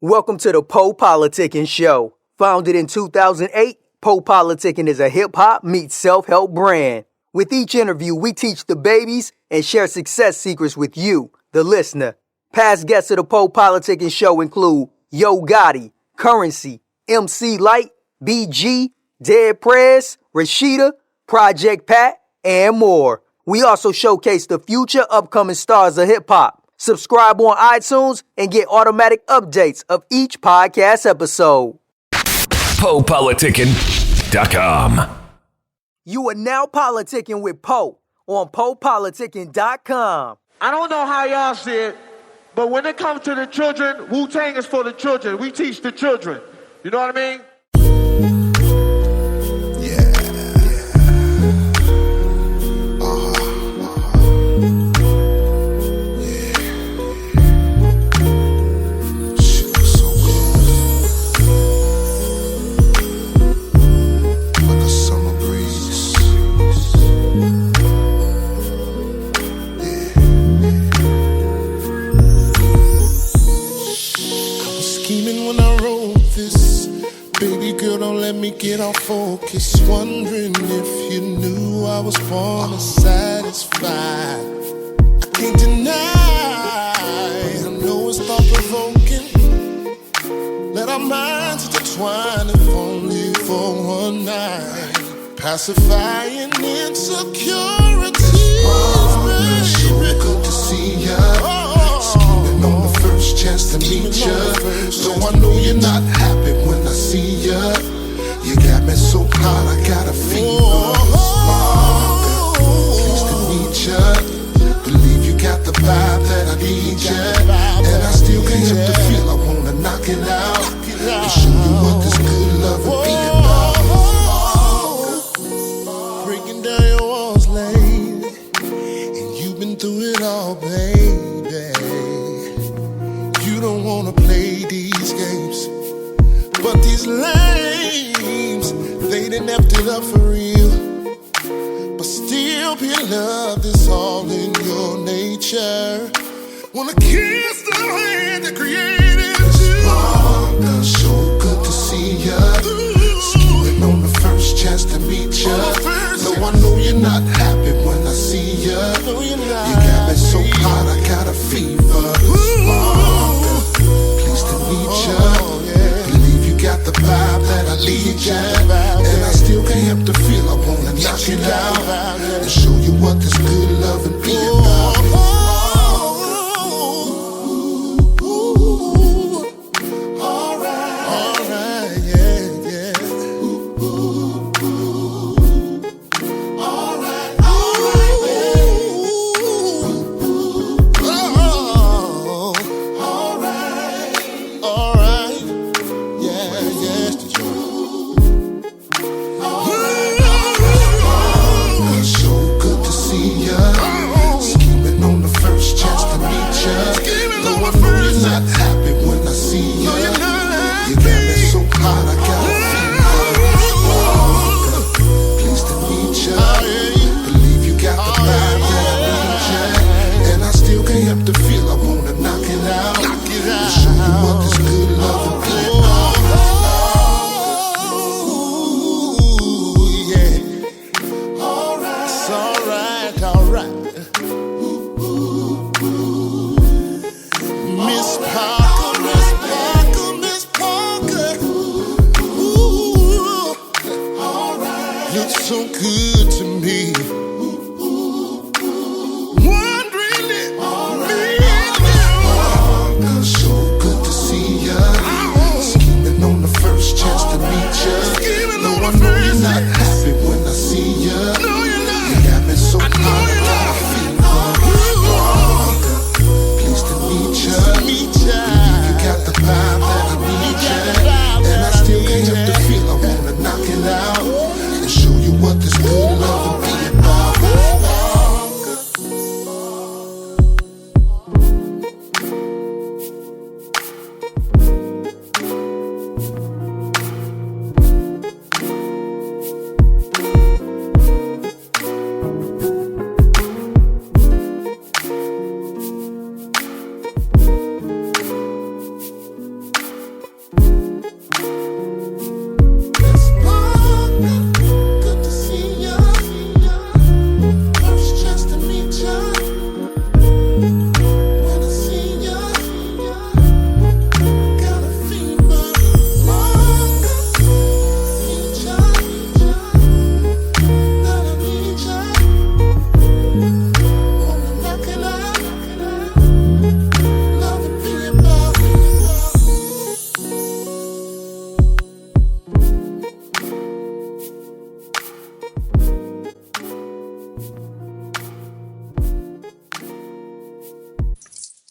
Welcome to the PoPolitickin show. Founded in 2008, PoPolitickin is a hip-hop meets self-help brand. With each interview, we teach the babies and share success secrets with you, the listener. Past guests of the PoPolitickin show include Jodeci, Currency, MC Light, BG, Dead Prez, Rashida, Project Pat, and more. We also showcase the future upcoming stars of hip-hop. Subscribe on iTunes and get automatic updates of each podcast episode. PoPolitickin.com. You are now politicking with Po on PoPolitickin.com. I don't know how y'all see it, but when it comes to the children, Wu-Tang is for the children. We teach the children. You know what I mean? Let me get off focus, wondering if you knew I was born to satisfy. I can't deny, I know it's thought-provoking. Let our minds intertwine if only for one night. Pacifying insecurities. So good to see ya. Scheming on the first chance to meet ya. So I know you're not happy when I see ya. You got me so hot, I got a fever. Pleased to meet ya. Believe you got the vibe that I need ya. And I still can't help the feel I wanna knock it out. And show you what this good love would be about. Breaking down your walls lately, and you've been through it all, baby. You don't wanna play these games, but these lames, they done effed it up for real. But still, pure love is all in your nature. Wanna kiss the hand that created you. Girl, so good to see ya. Scheming on the first chance to meet ya. No, I know you're not happy when I see ya. You got me so hot, I got a fever. Pleased to meet ya. Got the vibe that I need ya. And I still can't help the feel I wanna knock it out and show you what this good loving be about. Alright, yeah. Alright, not happy when I see you. You got me so hot, I got a fever. Pleased to meet ya. Believe you got the vibe that I need ya. And I still can't help the feel I wanna knock it out and show you what this good love will be about. Yeah. Alright, it's alright. Miss Parker. Ooh, alright. Looks so good to me. Wondering it, girl, so good to see ya. Scheming on the first chance to meet ya. No, I know you're not happy when I see ya. You got me so hot, I got a fever. Pleased to meet ya. Believe you got the vibe that I need ya. And I still can't help the feel I wanna knock it out and show you what this good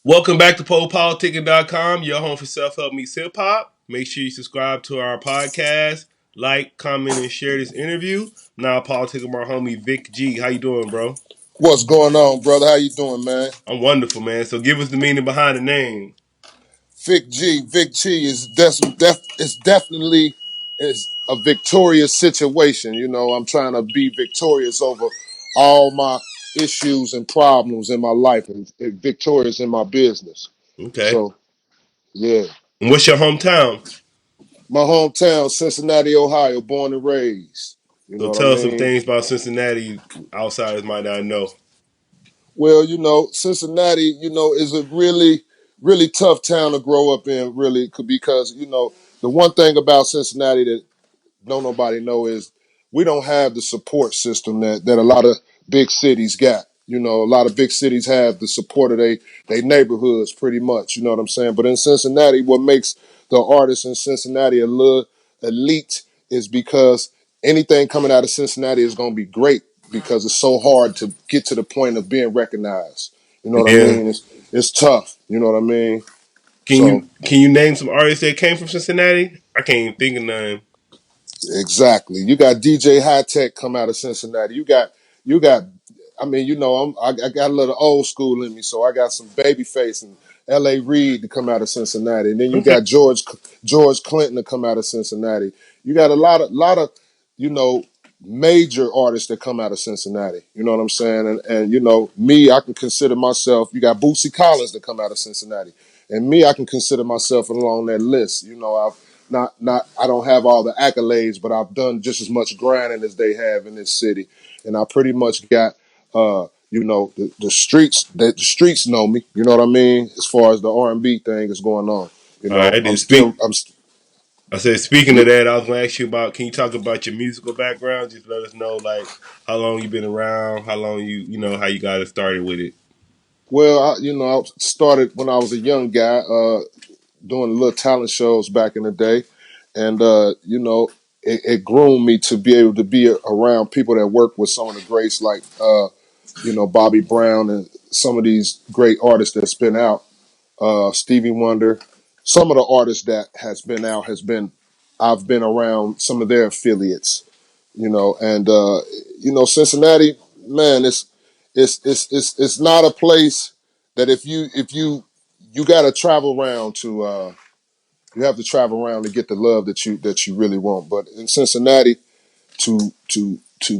Welcome back to PoPolitickin.com, your home for self-help meets hip-hop. Make sure you subscribe to our podcast, like, comment, and share this interview. Now politicking with my homie Vic G. How you doing, bro? What's going on, brother? How you doing, man? I'm wonderful, man. So give us the meaning behind the name. Vic G. Vic G is definitely is a victorious situation. You know, I'm trying to be victorious over all my issues and problems in my life and victorious in my business. Okay. So, yeah. And what's your hometown? My hometown, Cincinnati, Ohio, born and raised. You So know what I tell us some mean? things about Cincinnati outsiders might not know. Well, you know, Cincinnati, you know, is a really tough town to grow up in, really, because, you know, the one thing about Cincinnati that don't nobody know is we don't have the support system that a lot of big cities got. You know, a lot of big cities have the support of they neighborhoods pretty much, you know what I'm saying? But in Cincinnati, what makes the artists in Cincinnati a little elite is because anything coming out of Cincinnati is going to be great because it's so hard to get to the point of being recognized. You know And what I then mean? It's tough. You know what I mean? can So you name some artists that came from Cincinnati? I can't even think of none. exactly. You got DJ High Tech come out of Cincinnati. You got. I mean, you know, I got a little old school in me, so I got some Babyface and L.A. Reid to come out of Cincinnati, and then you Okay. got George Clinton to come out of Cincinnati. You got a lot of you know major artists that come out of Cincinnati. You know what I'm saying? And you know me, I can consider myself. You got Bootsy Collins that come out of Cincinnati, and me, I can consider myself along that list. You know, I've not I don't have all the accolades, but I've done just as much grinding as they have in this city, and I pretty much got you know the streets that the streets know me. You know what I mean? As far as the R&B thing is going on, you All know, right, then speak. I'm I said, speaking of that, I was going to ask you about. Can you talk about your musical background? Just let us know, like, how long you been around, how long how you got it started with it. well, you know, I started when I was a young guy doing little talent shows back in the day, and you know. It groomed me to be able to be around people that work with some of the greats like you know, Bobby Brown and some of these great artists that's been out, Stevie Wonder. Some of the artists that has been out I've been around some of their affiliates, you know, and you know, Cincinnati, man, it's not a place that if you got to travel around to you have to travel around to get the love that you really want. But in Cincinnati, to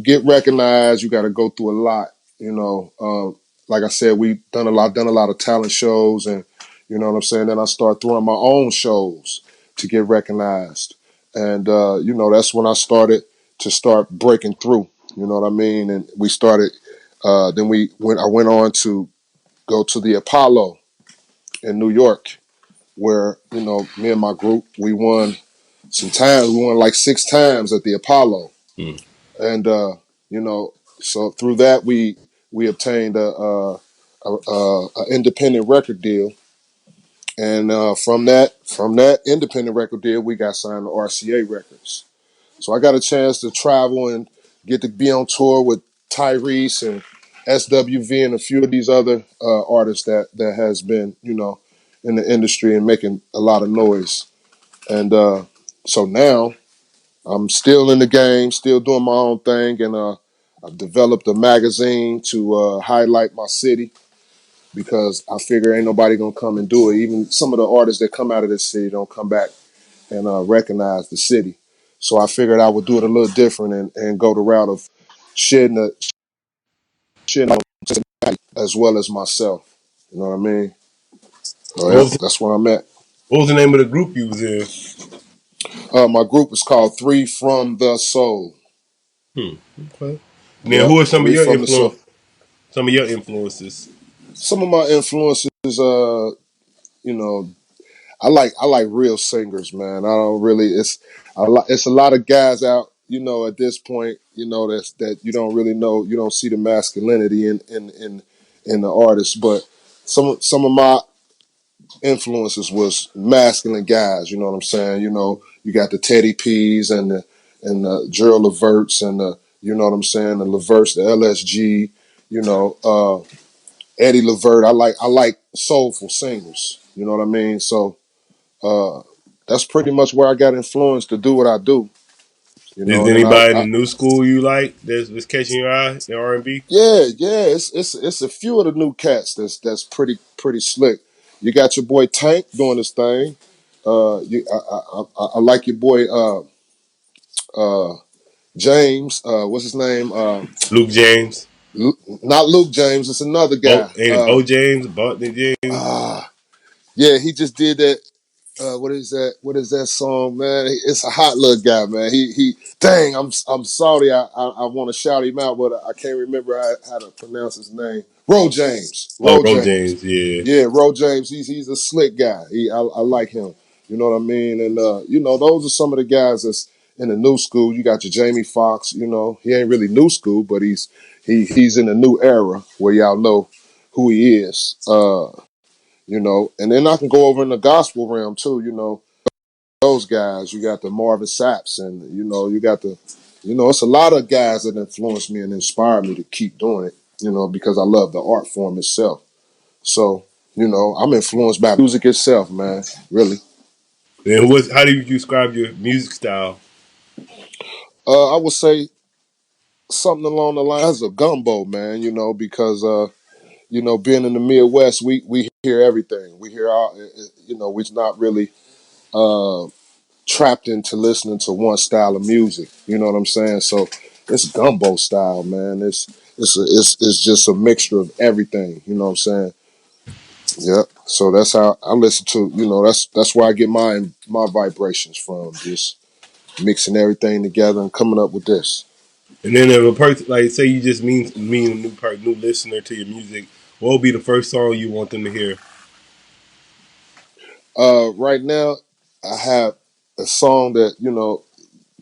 get recognized, you got to go through a lot. You know, like I said, we done a lot of talent shows, and you know what I'm saying. Then I start throwing my own shows to get recognized, and you know that's when I started to start breaking through. You know what I mean? And we started. Then we went. I went on to go to the Apollo in New York, where you know me and my group we won some times. We won like 6 times at the Apollo Hmm. and you know, so through that we obtained a independent record deal, and from that independent record deal, we got signed to RCA Records. So I got a chance to travel and get to be on tour with Tyrese and SWV and a few of these other artists that has been in the industry and making a lot of noise. And so now I'm still in the game, still doing my own thing, and I've developed a magazine to highlight my city because I figure ain't nobody gonna come and do it. Even some of the artists that come out of this city don't come back and recognize the city. So I figured I would do it a little different and go the route of shedding on Cincinnati as well as myself. You know what I mean? So What yep, was that's where I'm at. what was the name of the group you was in? My group is called Three From The Soul. Hmm. Okay. And then Yep, who are some of Three your From The Soul. Some of your influences. Some of my influences, you know, I like real singers, man. I don't really. It's a lot of guys out, you know, at this point, you know, that you don't really know. You don't see the masculinity in the artist, but some of my influences was masculine guys. You know what I'm saying? You know, you got the Teddy P's and the Gerald Leverts and the you know what I'm saying, the Leverts, the LSG. You know, Eddie Levert. I like soulful singers. You know what I mean? So that's pretty much where I got influenced to do what I do. You Is know, and then anybody in the new school you like that's catching your eye in R&B? yeah, it's a few of the new cats that's pretty slick. You got your boy Tank doing his thing. I like your boy uh, James. What's his name? Luke James. Not Luke James. It's another guy. Ain't it Bo James, Bontley James? Yeah, he just did that. What is that? What is that song, man? It's a hot little guy, man. He. Dang, I'm sorry. I want to shout him out, but I can't remember how to pronounce his name. Ro James. Oh, Ro Ro James. James, yeah. Yeah, Ro James. He's a slick guy. I like him. You know what I mean? And those are some of the guys that's in the new school. You got your Jamie Foxx. You know, he ain't really new school, but he's in a new era where y'all know who he is. And then I can go over in the gospel realm too. You know, those guys. You got the Marvin Saps, and you got it's a lot of guys that influenced me and inspired me to keep doing it. You know, because I love the art form itself. So, I'm influenced by music itself, man. Really. And how do you describe your music style? I would say something along the lines of gumbo, man. Because being in the Midwest, we hear everything. We hear all. We're not really trapped into listening to one style of music. You know what I'm saying? So it's gumbo style, man. It's just a mixture of everything. You know what I'm saying? Yep. So that's how I listen to. That's where I get my vibrations from. Just mixing everything together and coming up with this. And then if a person, like, say you just mean a new listener to your music, what would be the first song you want them to hear? Right now, I have a song that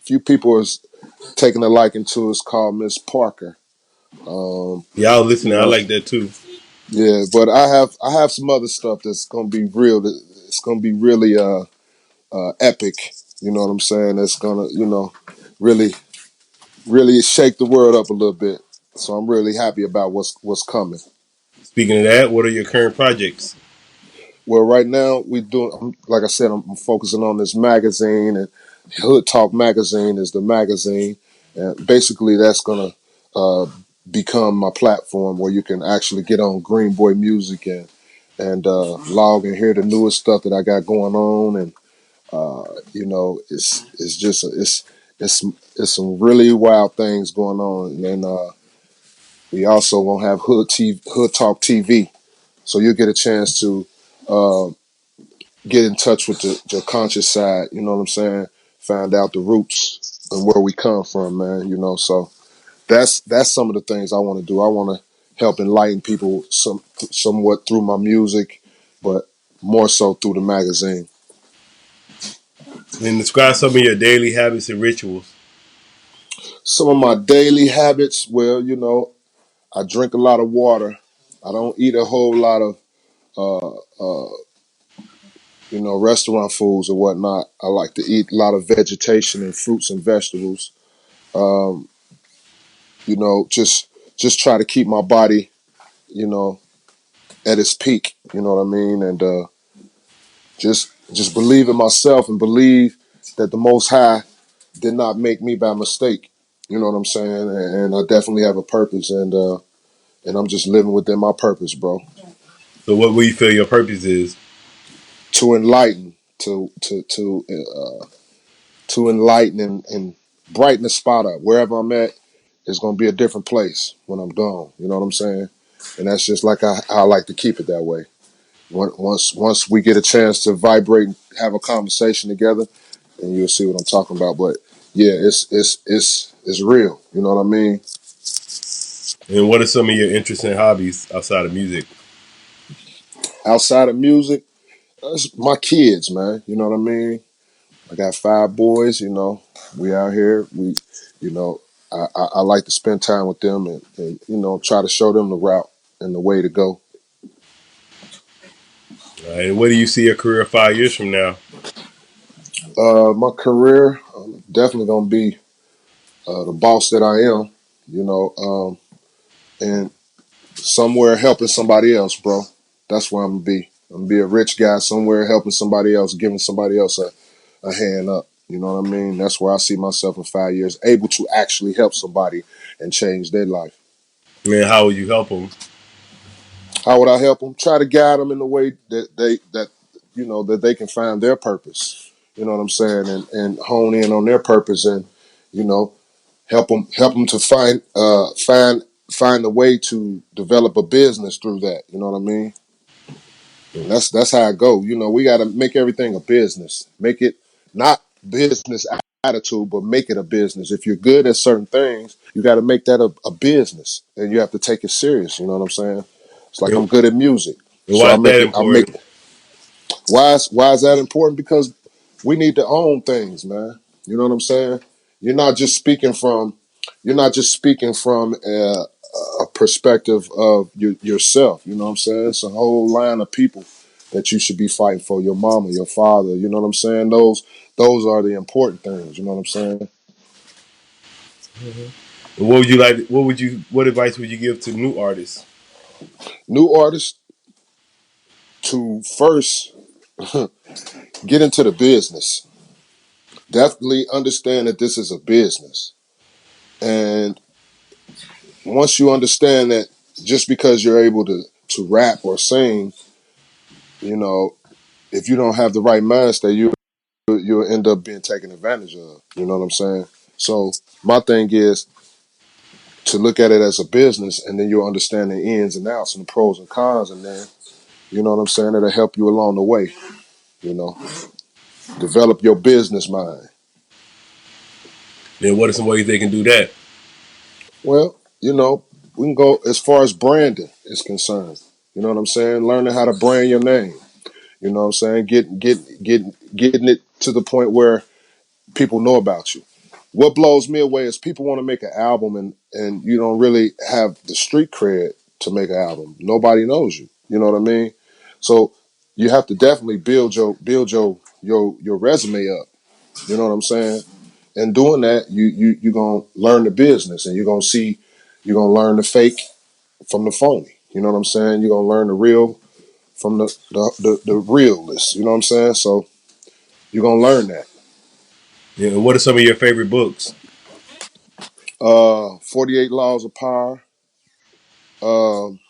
few people is taking a liking to. It's called Miss Parker. Yeah, I was You listening. I know, like that too. yeah, but I have some other stuff that's gonna be real. It's gonna be really epic. You know what I'm saying? It's gonna really really shake the world up a little bit. So I'm really happy about what's coming. Speaking of that, what are your current projects? Well, right now we doing, like I said, I'm focusing on this magazine, and Hood Talk magazine is the magazine, and basically that's gonna uh, become my platform where you can actually get on Green Boy Music and log and hear the newest stuff that I got going on, and it's just it's some really wild things going on, and we also gonna have Hood Talk TV, so you'll get a chance to. Uh, get in touch with the conscious side, you know what I'm saying? Find out the roots and where we come from, man, so that's some of the things I want to do. I want to help enlighten people somewhat through my music, but more so through the magazine. And describe some of your daily habits and rituals. Some of my daily habits, well, I drink a lot of water. I don't eat a whole lot of restaurant foods or whatnot. I like to eat a lot of vegetation and fruits and vegetables. Um, just try to keep my body, you know, at its peak. You know what I mean? And just believe in myself and believe that the Most High did not make me by mistake. You know what I'm saying? And I definitely have a purpose, and I'm just living within my purpose, bro. So, what will you feel your purpose is? To enlighten, to enlighten and brighten the spot up. Wherever I'm at, it's gonna be a different place when I'm gone. You know what I'm saying? And that's just like I like to keep it that way. Once we get a chance to vibrate and have a conversation together, and you'll see what I'm talking about. But yeah, it's real. You know what I mean? And what are some of your interests and hobbies outside of music? Outside of music, it's my kids, man. You know what I mean? I got 5 boys. We out here. You know, I like to spend time with them and try to show them the route and the way to go. And what do you see your career 5 years from now? My career, I'm definitely gonna be the boss that I am. And somewhere helping somebody else, bro. That's where I'm gonna be. I'm gonna be a rich guy somewhere, helping somebody else, giving somebody else a hand up. You know what I mean? That's where I see myself in 5 years, able to actually help somebody and change their life. Man, how would you help them? How would I help them? Try to guide them in the way that they can find their purpose. You know what I'm saying? And hone in on their purpose, and you know, help them to find a way to develop a business through that. You know what I mean? And that's how I go. You know, we got to make everything a business. Make it not business attitude, but make it a business. If you're good at certain things, you got to make that a business, and you have to take it serious. You know what I'm saying? It's like I'm And good at music, so why I is make that it. I make. important? Why is that important? Because we need to own things, man. You know what I'm saying? You're not just speaking from. You're not just speaking from a perspective of yourself. You know what I'm saying? It's a whole line of people that you should be fighting for. Your mama, your father. You know what I'm saying? Those are the important things. You know what I'm saying? And what would you like? What advice would you give to new artists? New artists to first get into the business. Definitely understand that this is a business. And once you understand that just because you're able to rap or sing, you know, if you don't have the right mindset, you'll end up being taken advantage of. You know what I'm saying? So my thing is to look at it as a business, and then you'll understand the ins and outs and the pros and cons, and then you know what I'm saying, it'll help you along the way. You know, develop your business mind. Then what are some ways they can do that? Well, you know, we can go as far as branding is concerned. You know what I'm saying? Learning how to brand your name. You know what I'm saying? Getting it to the point where people know about you. What blows me away is people want to make an album, and you don't really have the street cred to make an album. Nobody knows you. You know what I mean? So you have to definitely build your resume up. You know what I'm saying? And doing that, you're gonna learn the business, and you're gonna learn the fake from the phony. You know what I'm saying? You're gonna learn the real from the realness. You know what I'm saying? So you're gonna learn that. Yeah, and what are some of your favorite books? 48 Laws of Power. Um,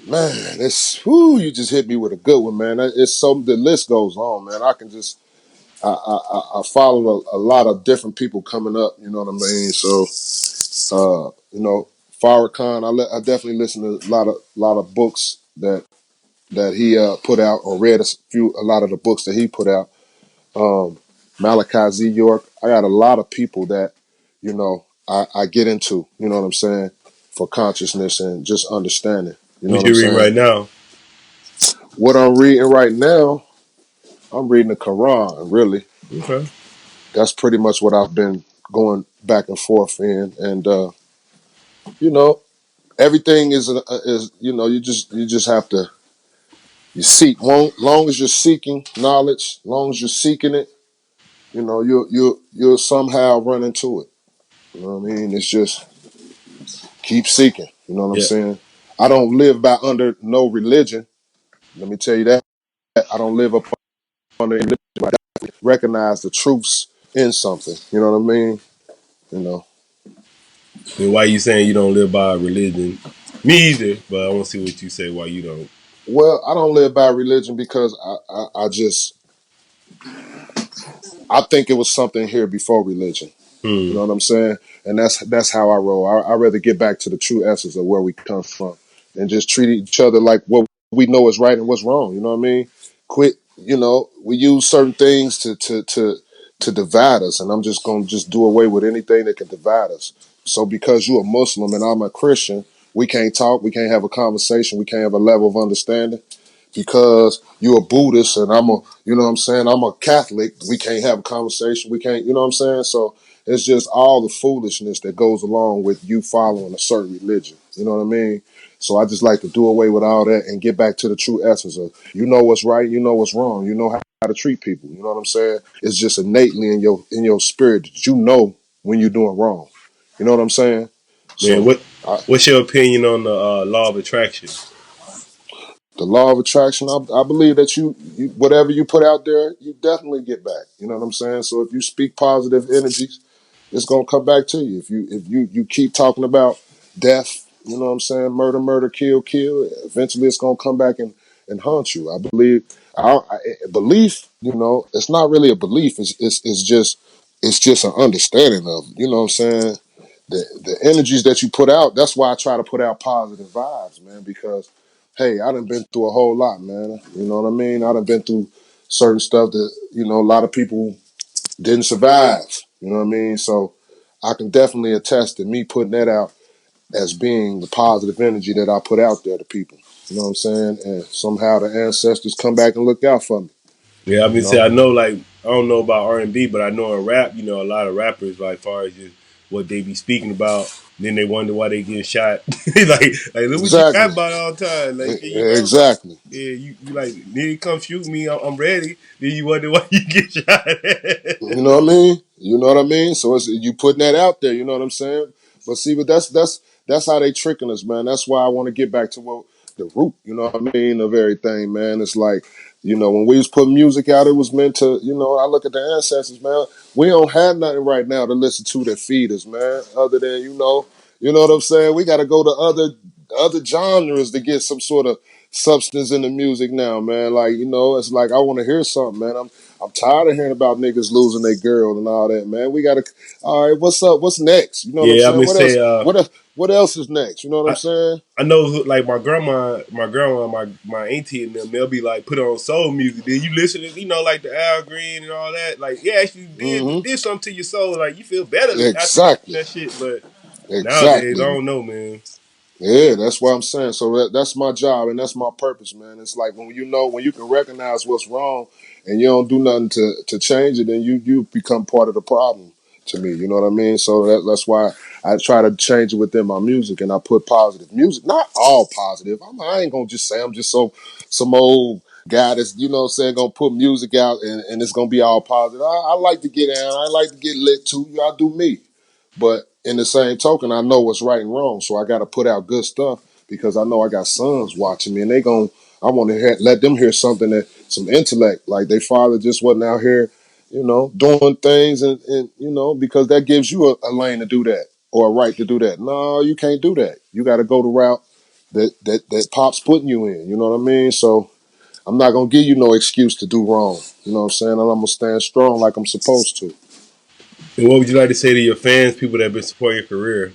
man, you just hit me with a good one, man. It's so the list goes on, man. I follow a lot of different people coming up. You know what I mean? So Farrakhan. I definitely listen to a lot of books that he put out, or read a lot of the books that he put out. Malachi Z. York. I got a lot of people that, I get into, you know what I'm saying, for consciousness and just understanding. You know What what I'm you reading saying? right now? What I'm reading right now, I'm reading the Quran, really. Okay. That's pretty much what I've been going back and forth in. And, you know, everything is you just have to, you seek. Long as you're seeking knowledge, long as you're seeking it, you'll somehow run into it. You know what I mean? It's just keep seeking. You know what I'm Yeah. saying? I don't live by under no religion. Let me tell you that. I don't live up under religion. I recognize the truths in something. You know what I mean? You know. Then why you saying you don't live by religion? Me either, but I want to see what you say. Why you don't? Well, I don't live by religion because I think it was something here before religion. You Hmm. know what I'm saying? And that's how I roll. I'd rather get back to the true essence of where we come from and just treat each other like what we know is right and what's wrong. You know what I mean? Quit. We use certain things to divide us, and I'm just gonna just do away with anything that can divide us. So because you're a Muslim and I'm a Christian, we can't talk, we can't have a conversation, we can't have a level of understanding. Because you're a Buddhist and I'm a Catholic, we can't have a conversation. We can't, you know what I'm saying? So it's just all the foolishness that goes along with you following a certain religion. You know what I mean? So I just like to do away with all that and get back to the true essence of, you know what's right, you know what's wrong, you know how to treat people. You know what I'm saying? It's just innately in your spirit that you know when you're doing wrong. You know what I'm saying? Man, So what's your opinion on the law of attraction? the law of attraction. I believe that you whatever you put out there, you definitely get back. You know what I'm saying? So if you speak positive energies, it's gonna come back to you. If you keep talking about death, you know what I'm saying? Murder, murder, kill, kill. Eventually, it's gonna come back and haunt you. I believe. Belief, you know, it's not really a belief. It's just an understanding of. You know what I'm saying? The energies that you put out. That's why I try to put out positive vibes, man. Because hey, I done been through a whole lot, man. You know what I mean? I done been through certain stuff that a lot of people didn't survive. You know what I mean? So I can definitely attest to me putting that out as being the positive energy that I put out there to people. You know what I'm saying? And somehow the ancestors come back and look out for me. Yeah, I You mean, say know? I know, like I don't know about R&B, but I know in rap, a lot of rappers, like, far as just what they be speaking about, then they wonder why they get shot. like look what you rap Exactly. about all the time. Like, yeah, you rap about, Exactly. yeah, you like, nigga, come shoot me, I'm ready. Then you wonder why you get shot. You know what I mean? You know what I mean? So it's you putting that out there. You know what I'm saying? But see, but that's how they tricking us, man. That's why I want to get back to the root. You know what I mean? Of everything, man. It's like when we was putting music out, it was meant to. I look at the ancestors, man. We don't have nothing right now to listen to that feed us, man. Other than you know what I'm saying. We got to go to other genres to get some sort of substance in the music now, man. Like it's like I want to hear something, man. I'm tired of hearing about niggas losing their girl and all that, man. We gotta. All right, what's up? What's next? You know what I'm Yeah, I saying? mean, What else? say, What else is next? You know what I'm I, saying? I know, like my auntie and them, they'll be like put on soul music. Then you listen to, like the Al Green and all that. Like, yeah, actually Mm-hmm. did something to your soul. Like, you feel better after listening to Exactly. that shit. But nowadays, I Exactly. don't know, man. Yeah, that's what I'm saying. So that's my job and that's my purpose, man. It's like when when you can recognize what's wrong and you don't do nothing to change it, then you become part of the problem to me. You know what I mean? So that's why I try to change it within my music and I put positive music, not all positive. I ain't gonna just say I'm just some old guy that's what I'm saying gonna put music out and it's gonna be all positive. I like to get down. I like to get lit too. I do me. But in the same token, I know what's right and wrong, so I got to put out good stuff because I know I got sons watching me, and I want to let them hear something some intellect. Like their father just wasn't out here, doing things, and because that gives you a lane to do that or a right to do that. No, you can't do that. You got to go the route that Pop's putting you in. You know what I mean? So I'm not gonna give you no excuse to do wrong. You know what I'm saying? And I'm gonna stand strong like I'm supposed to. And what would you like to say to your fans, people that have been supporting your career?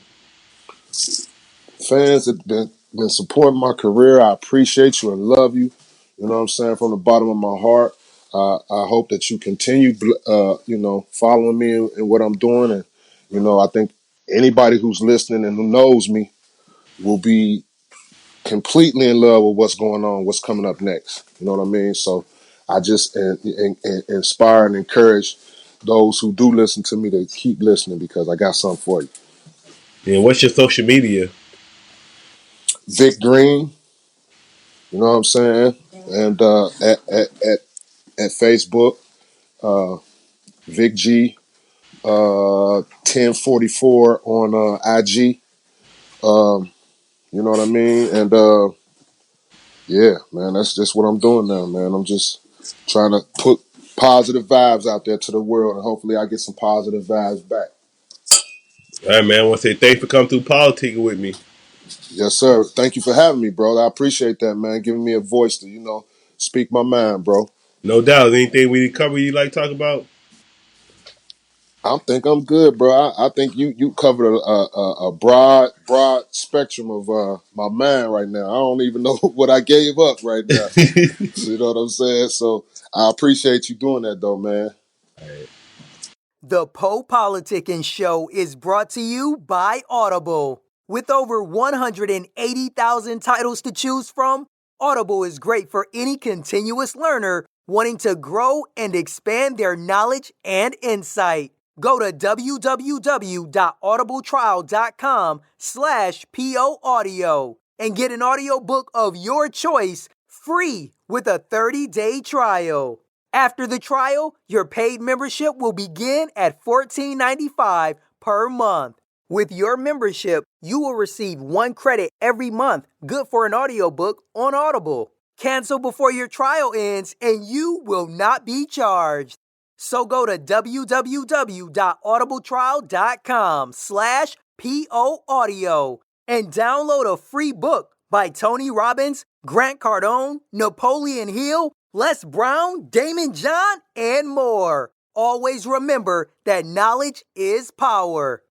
Fans that been supporting my career, I appreciate you and love you. You know what I'm saying? From the bottom of my heart. I hope that you continue, following me in what I'm doing. And, I think anybody who's listening and who knows me will be completely in love with what's going on, what's coming up next. You know what I mean? So I just inspire and encourage those who do listen to me to keep listening because I got something for you. And what's your social media? Vic Green, you know what I'm saying? And at Facebook, Vic G 1044 on IG. You know what I mean? And yeah, man, that's just what I'm doing now, man. I'm just trying to put positive vibes out there to the world, and hopefully, I get some positive vibes back. All right, man. I want to say thanks for coming through politicking with me. Yes, sir. Thank you for having me, bro. I appreciate that, man. Giving me a voice to speak my mind, bro. No doubt. Anything we cover you like to talk about? I think I'm good, bro. I think you covered a broad spectrum of my mind right now. I don't even know what I gave up right now. So, you know what I'm saying? So I appreciate you doing that, though, man. The PoPolitickin Show is brought to you by Audible. With over 180,000 titles to choose from, Audible is great for any continuous learner wanting to grow and expand their knowledge and insight. Go to www.audibletrial.com/POAudio and get an audiobook of your choice free with a 30-day trial. After the trial, your paid membership will begin at $14.95 per month. With your membership, you will receive 1 credit every month, good for an audiobook on Audible. Cancel before your trial ends and you will not be charged. So go to www.audibletrial.com/POAudio and download a free book by Tony Robbins, Grant Cardone, Napoleon Hill, Les Brown, Damon John, and more. Always remember that knowledge is power.